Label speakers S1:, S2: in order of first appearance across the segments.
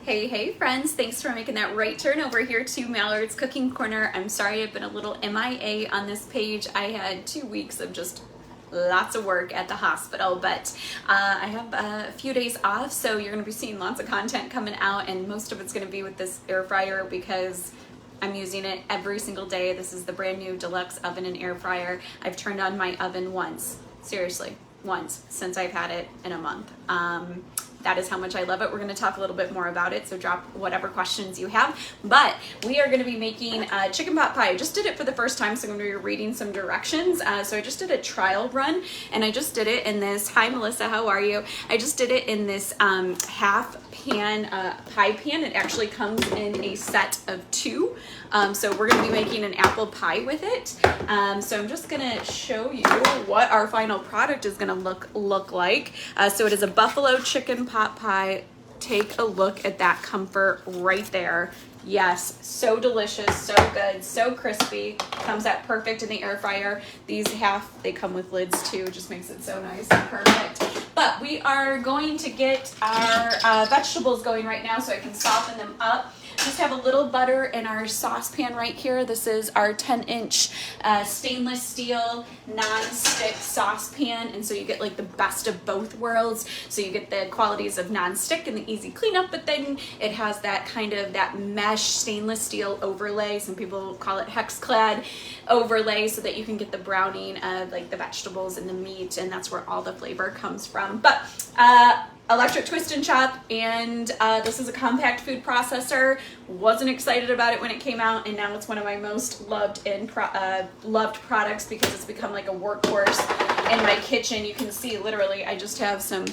S1: Hey friends, thanks for making that right turn over here to Mallard's Cooking Corner. I'm sorry I've been a little MIA on this page. I had 2 weeks of just lots of work at the hospital, but I have a few days off, so you're going to be seeing lots of content coming out, and most of it's going to be with this air fryer because I'm using it every single day. This is the brand new Deluxe oven and air fryer. I've turned on my oven once, seriously, once since I've had it in a month. That is how much I love it. We're going to talk a little bit more about it, so drop whatever questions you have. But we are going to be making chicken pot pie. I just did it for the first time, so I'm going to be reading some directions. So I just did a trial run, and I just did it in this, hi Melissa, how are you? I just did it in this half pan pie pan. It actually comes in a set of 2. So we're going to be making an apple pie with it. So I'm just going to show you what our final product is going to look like. So it is a buffalo chicken pot pie. Take a look at that comfort right there. Yes, so delicious, so good, so crispy. Comes out perfect in the air fryer. These they come with lids too, just makes it so nice and perfect. But we are going to get our vegetables going right now so I can soften them up. Just have a little butter in our saucepan right here. This is our 10-inch stainless steel non-stick saucepan, and so you get like the best of both worlds. So you get the qualities of non-stick and the easy cleanup, but then it has that kind of that mesh stainless steel overlay. Some people call it hex clad overlay, so that you can get the browning of like the vegetables and the meat, and that's where all the flavor comes from. But electric twist and chop, and this is a compact food processor. Wasn't excited about it when it came out, and now it's one of my most loved loved products because it's become like a workhorse in my kitchen. You can see literally I just have some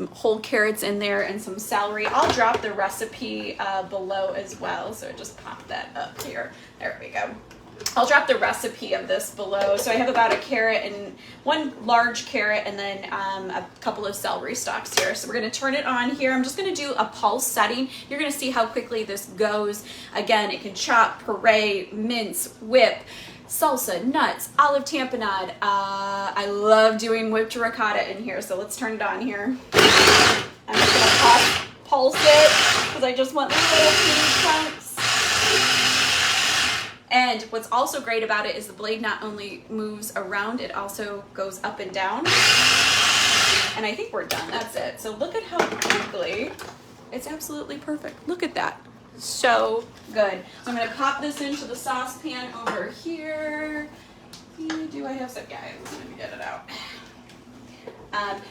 S1: whole carrots in there and some celery. I'll drop the recipe below as well, so just pop that up here. There we go. I'll drop the recipe of this below. So I have about a carrot and 1 large carrot, and then a couple of celery stalks here. So we're going to turn it on here. I'm just going to do a pulse setting. You're going to see how quickly this goes. Again, it can chop, puree, mince, whip, salsa, nuts, olive tamponade. I love doing whipped ricotta in here. So let's turn it on here. I'm just going to pulse it because I just want the little teeny chunks. And what's also great about it is the blade not only moves around, it also goes up and down. And I think we're done. That's it. So look at how quickly it's absolutely perfect. Look at that. So good. So I'm going to pop this into the saucepan over here. Do I have some? Yeah, I'm going to get it out.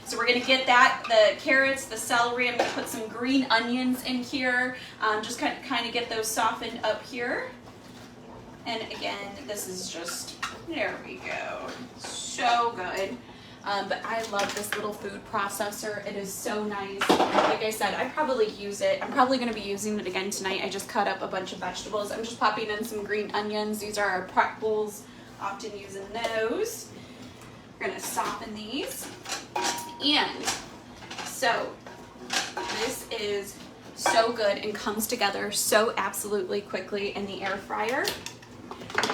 S1: So we're going to get the carrots, the celery. I'm going to put some green onions in here. Just kind of get those softened up here. And again, this is just, there we go, so good. But I love this little food processor. It is so nice. Like I said, I probably use it. I'm probably going to be using it again tonight. I just cut up a bunch of vegetables. I'm just popping in some green onions. These are our prep bowls, often using those. We're going to soften these. And so this is so good and comes together so absolutely quickly in the air fryer.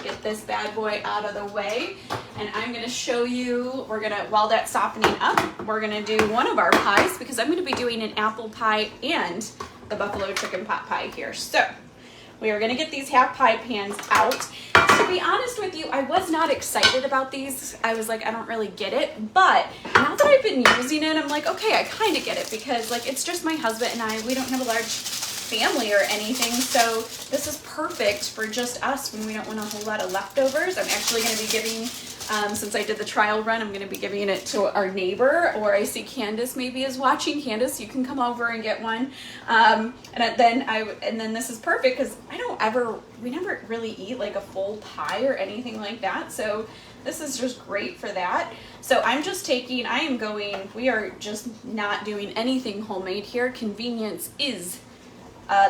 S1: Get this bad boy out of the way, and I'm going to show you, while that's softening up, we're going to do one of our pies because I'm going to be doing an apple pie and the buffalo chicken pot pie here. So we are going to get these half pie pans out. To be honest with you, I was not excited about these. I was like, I don't really get it, but now that I've been using it, I'm like, okay, I kind of get it because like it's just my husband and we don't have a large family or anything, so this is perfect for just us when we don't want a whole lot of leftovers. I'm actually going to be giving, since I did the trial run, I'm going to be giving it to our neighbor, or I see Candace maybe is watching. Candace, you can come over and get one. And then this is perfect because we never really eat like a full pie or anything like that, so this is just great for that. So we are just not doing anything homemade here. Convenience is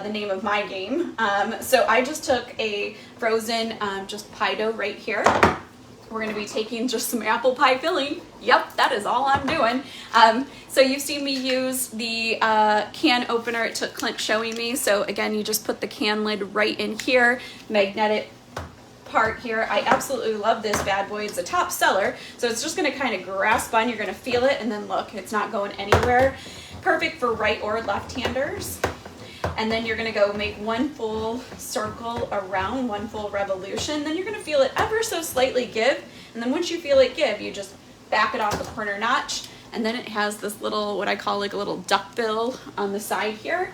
S1: the name of my game. So I just took a frozen just pie dough right here. We're going to be taking just some apple pie filling. Yep, that is all I'm doing. So you've seen me use the can opener. It took Clint showing me. So again, you just put the can lid right in here, magnetic part here. I absolutely love this bad boy. It's a top seller. So it's just going to kind of grasp on. You're going to feel it, and then look, it's not going anywhere. Perfect for right or left-handers. And then you're gonna go make one full circle around, one full revolution. Then you're gonna feel it ever so slightly give. And then once you feel it give, you just back it off the corner notch. And then it has this little, what I call like a little duck bill on the side here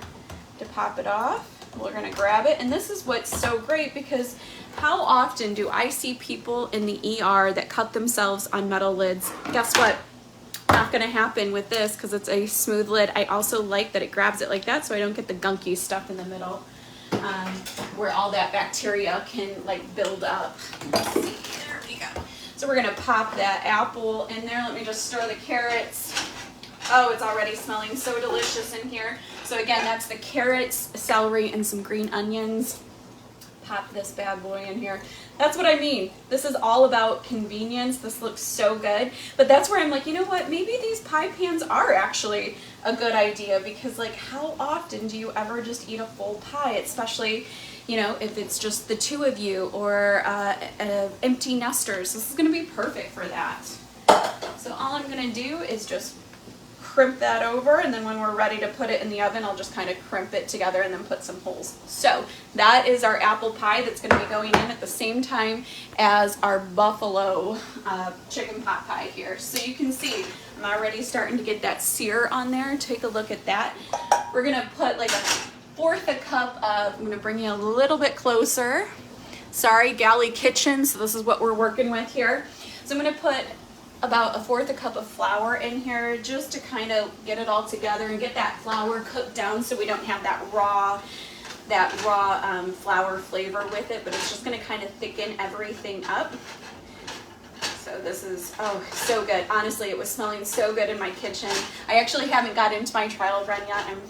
S1: to pop it off. We're gonna grab it. And this is what's so great, because how often do I see people in the ER that cut themselves on metal lids? Guess what? Not gonna happen with this because it's a smooth lid. I also like that it grabs it like that so I don't get the gunky stuff in the middle where all that bacteria can like build up. Let's see, there we go. So we're gonna pop that apple in there. Let me just stir the carrots. Oh, it's already smelling so delicious in here. So again, that's the carrots, celery, and some green onions. Pop this bad boy in here. That's what I mean. This is all about convenience. This looks so good. But that's where I'm like, you know what? Maybe these pie pans are actually a good idea, because like how often do you ever just eat a full pie, especially, you know, if it's just the two of you or empty nesters. This is going to be perfect for that. So all I'm going to do is just crimp that over, and then when we're ready to put it in the oven, I'll just kind of crimp it together and then put some holes. So that is our apple pie that's going to be going in at the same time as our buffalo chicken pot pie here. So you can see I'm already starting to get that sear on there. Take a look at that. We're going to put like 1/4 cup of, I'm going to bring you a little bit closer. Sorry, Galley Kitchen. So this is what we're working with here. So I'm going to put about 1/4 cup of flour in here just to kind of get it all together and get that flour cooked down so we don't have that raw flour flavor with it, but it's just going to kind of thicken everything up. So this is, oh, so good. Honestly, it was smelling so good in my kitchen. I actually haven't got into my trial run yet. I'm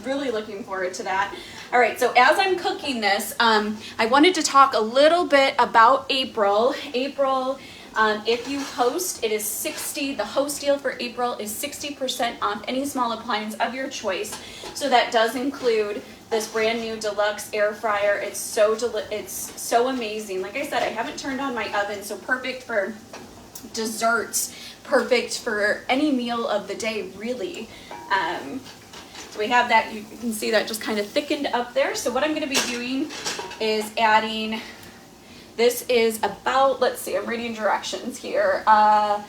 S1: really looking forward to that. All right, so as I'm cooking this, I wanted to talk a little bit about April. If you host, it is the host deal for April is 60% off any small appliance of your choice. So that does include this brand new Deluxe air fryer. It's so amazing. Like I said, I haven't turned on my oven, so perfect for desserts, perfect for any meal of the day, really. So we have that, you can see that just kind of thickened up there. So what I'm gonna be doing is adding, this is about, let's see, I'm reading directions here. I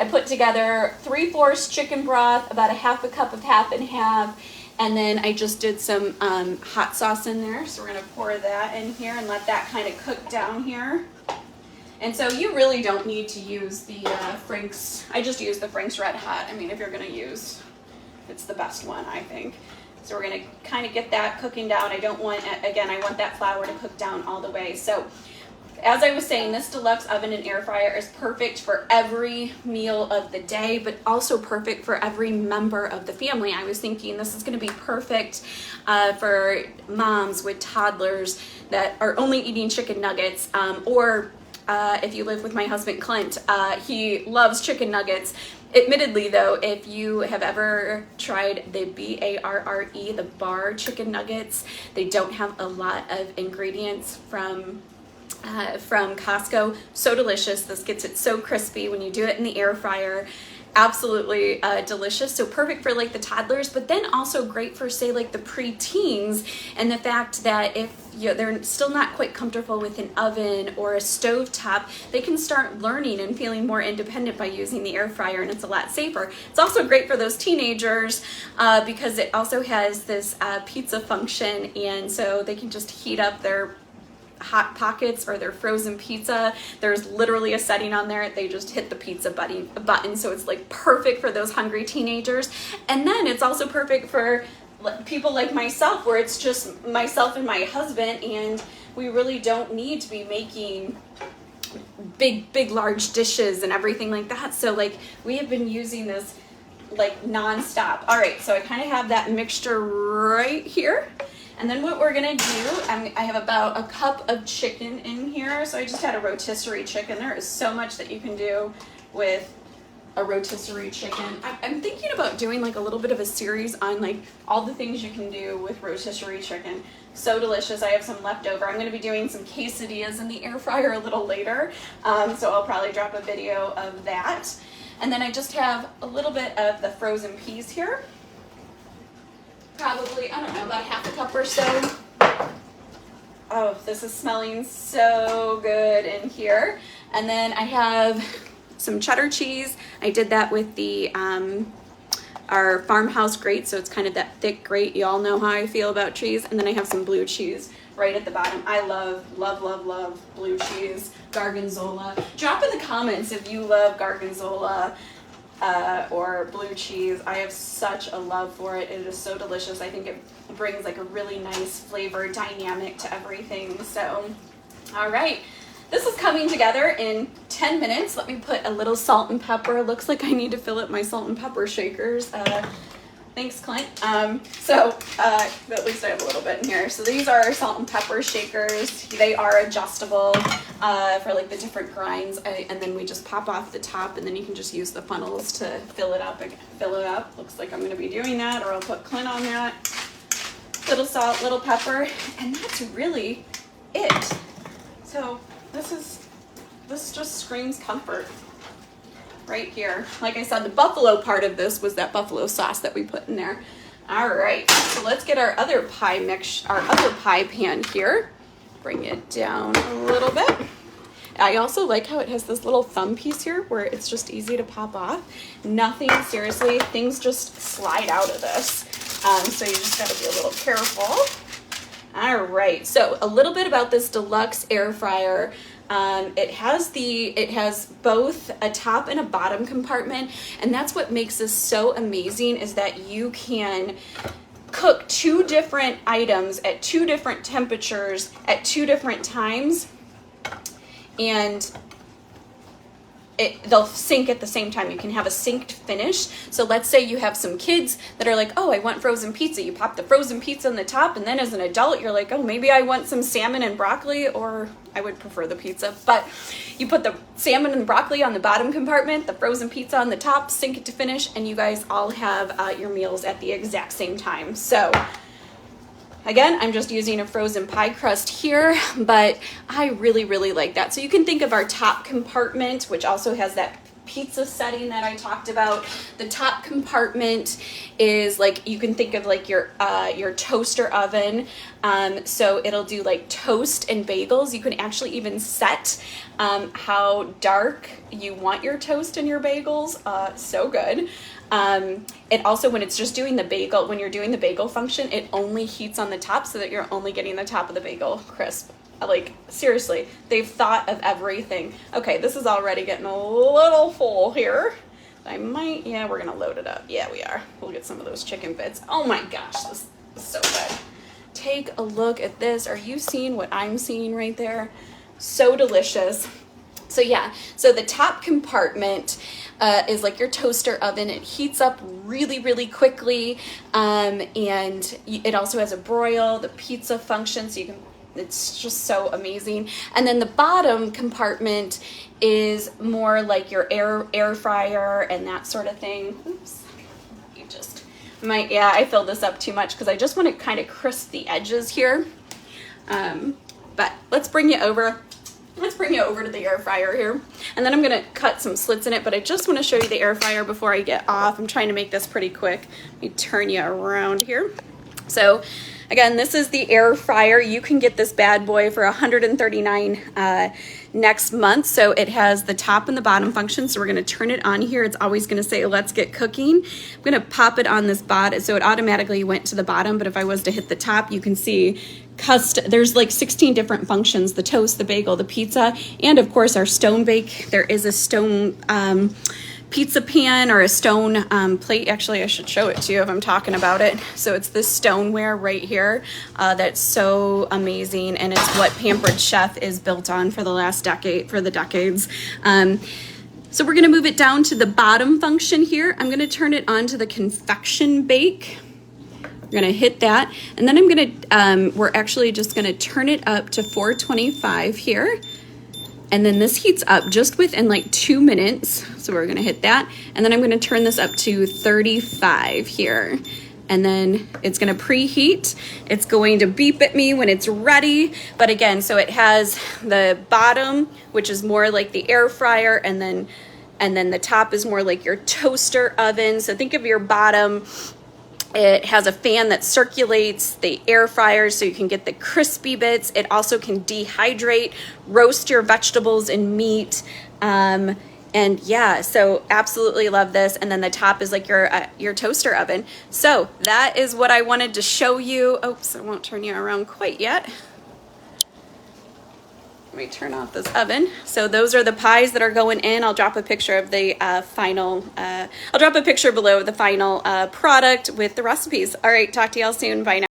S1: put together 3/4 chicken broth, about 1/2 cup of half and half, and then I just did some hot sauce in there. So we're gonna pour that in here and let that kind of cook down here. And so you really don't need to use the Frank's, I just use the Frank's Red Hot. I mean, if you're gonna use, it's the best one, I think. So we're gonna kind of get that cooking down. I don't want, again, I want that flour to cook down all the way. So as I was saying, this Deluxe oven and air fryer is perfect for every meal of the day, but also perfect for every member of the family. I was thinking this is going to be perfect for moms with toddlers that are only eating chicken nuggets, or if you live with my husband Clint, he loves chicken nuggets. Admittedly though, if you have ever tried the BARRE, the bar chicken nuggets, they don't have a lot of ingredients from Costco. So delicious. This gets it so crispy when you do it in the air fryer. Absolutely delicious. So perfect for like the toddlers, but then also great for say like the preteens, and the fact that if they're still not quite comfortable with an oven or a stove top, they can start learning and feeling more independent by using the air fryer, and it's a lot safer. It's also great for those teenagers because it also has this pizza function, and so they can just heat up their Hot Pockets or their frozen pizza. There's literally a setting on there. They just hit the pizza button. So it's like perfect for those hungry teenagers. And then it's also perfect for people like myself, where it's just myself and my husband, and we really don't need to be making big large dishes and everything like that. So like we have been using this like non-stop. All right, so I kind of have that mixture right here. And then what we're gonna do, I have about 1 cup of chicken in here. So I just had a rotisserie chicken. There is so much that you can do with a rotisserie chicken. I'm thinking about doing like a little bit of a series on like all the things you can do with rotisserie chicken. So delicious. I have some left over. I'm gonna be doing some quesadillas in the air fryer a little later. So I'll probably drop a video of that. And then I just have a little bit of the frozen peas here. probably, I don't know, about 1/2 cup or so. Oh, this is smelling so good in here. And then I have some cheddar cheese. I did that with the our farmhouse grate, so it's kind of that thick grate. You all know how I feel about cheese. And then I have some blue cheese right at the bottom. I love, love, love, love blue cheese, gorgonzola. Drop in the comments if you love gorgonzola or blue cheese. I have such a love for it. It is so delicious. I think it brings like a really nice flavor dynamic to everything. So, all right. This is coming together in 10 minutes. Let me put a little salt and pepper. Looks like I need to fill up my salt and pepper shakers. Thanks, Clint. At least I have a little bit in here. So these are our salt and pepper shakers. They are adjustable for like the different grinds. And then we just pop off the top, and then you can just use the funnels to fill it up. Looks like I'm going to be doing that, or I'll put Clint on that. Little salt, little pepper, and that's really it. So this just screams comfort right here. Like I said, the buffalo part of this was that buffalo sauce that we put in there. All right, so let's get our other pie pan here. Bring it down a little bit. I also like how it has this little thumb piece here where it's just easy to pop off. Nothing, seriously, things just slide out of this. So you just gotta be a little careful. All right, so a little bit about this Deluxe air fryer. It has both a top and a bottom compartment, and that's what makes this so amazing, is that you can cook 2 different items at 2 different temperatures at 2 different times, and they'll sync at the same time. You can have a synced finish. So let's say you have some kids that are like, oh, I want frozen pizza. You pop the frozen pizza on the top, and then as an adult, you're like, oh, maybe I want some salmon and broccoli, or I would prefer the pizza. But you put the salmon and broccoli on the bottom compartment, the frozen pizza on the top, sync it to finish, and you guys all have your meals at the exact same time. So again, I'm just using a frozen pie crust here, but I really, really like that. So you can think of our top compartment, which also has that pizza setting that I talked about. The top compartment is like, you can think of like your toaster oven. So it'll do like toast and bagels. You can actually even set how dark you want your toast and your bagels. So good. It also, when it's just doing the bagel, when you're doing the bagel function, it only heats on the top so that you're only getting the top of the bagel crisp. Like, seriously, they've thought of everything. Okay, this is already getting a little full here. Yeah, we're gonna load it up. Yeah, we are. We'll get some of those chicken bits. Oh my gosh, this is so good. Take a look at this. Are you seeing what I'm seeing right there? So delicious. So yeah, so the top compartment is like your toaster oven. It heats up really, really quickly, and it also has a broil, the pizza function, so you can, it's just so amazing. And then the bottom compartment is more like your air fryer and that sort of thing. Oops, I filled this up too much because I just want to kind of crisp the edges here. But let's bring you over. Let's bring you over to the air fryer here. And then I'm gonna cut some slits in it, but I just wanna show you the air fryer before I get off. I'm trying to make this pretty quick. Let me turn you around here. So again, this is the air fryer. You can get this bad boy for $139 next month. So it has the top and the bottom function. So we're gonna turn it on here. It's always gonna say, let's get cooking. I'm gonna pop it on this bottom. So it automatically went to the bottom, but if I was to hit the top, you can see there's like 16 different functions: the toast, the bagel, the pizza, and of course our stone bake. There is a stone pizza pan or a stone plate. Actually, I should show it to you if I'm talking about it. So it's this stoneware right here that's so amazing, and it's what Pampered Chef is built on for the decades. So we're gonna move it down to the bottom function here. I'm gonna turn it on to the convection bake. We're gonna hit that, and then we're actually just gonna turn it up to 425 here. And then this heats up just within like 2 minutes. So we're gonna hit that. And then I'm gonna turn this up to 35 here. And then it's gonna preheat. It's going to beep at me when it's ready. But again, so it has the bottom, which is more like the air fryer, and then the top is more like your toaster oven. So think of your bottom It has a fan that circulates the air fryer so you can get the crispy bits. It also can dehydrate, roast your vegetables and meat. And yeah, so absolutely love this. And then the top is like your toaster oven. So that is what I wanted to show you. Oops, I won't turn you around quite yet. Let me turn off this oven. So those are the pies that are going in. I'll drop a picture of the I'll drop a picture below of the final product with the recipes. All right, talk to y'all soon. Bye now.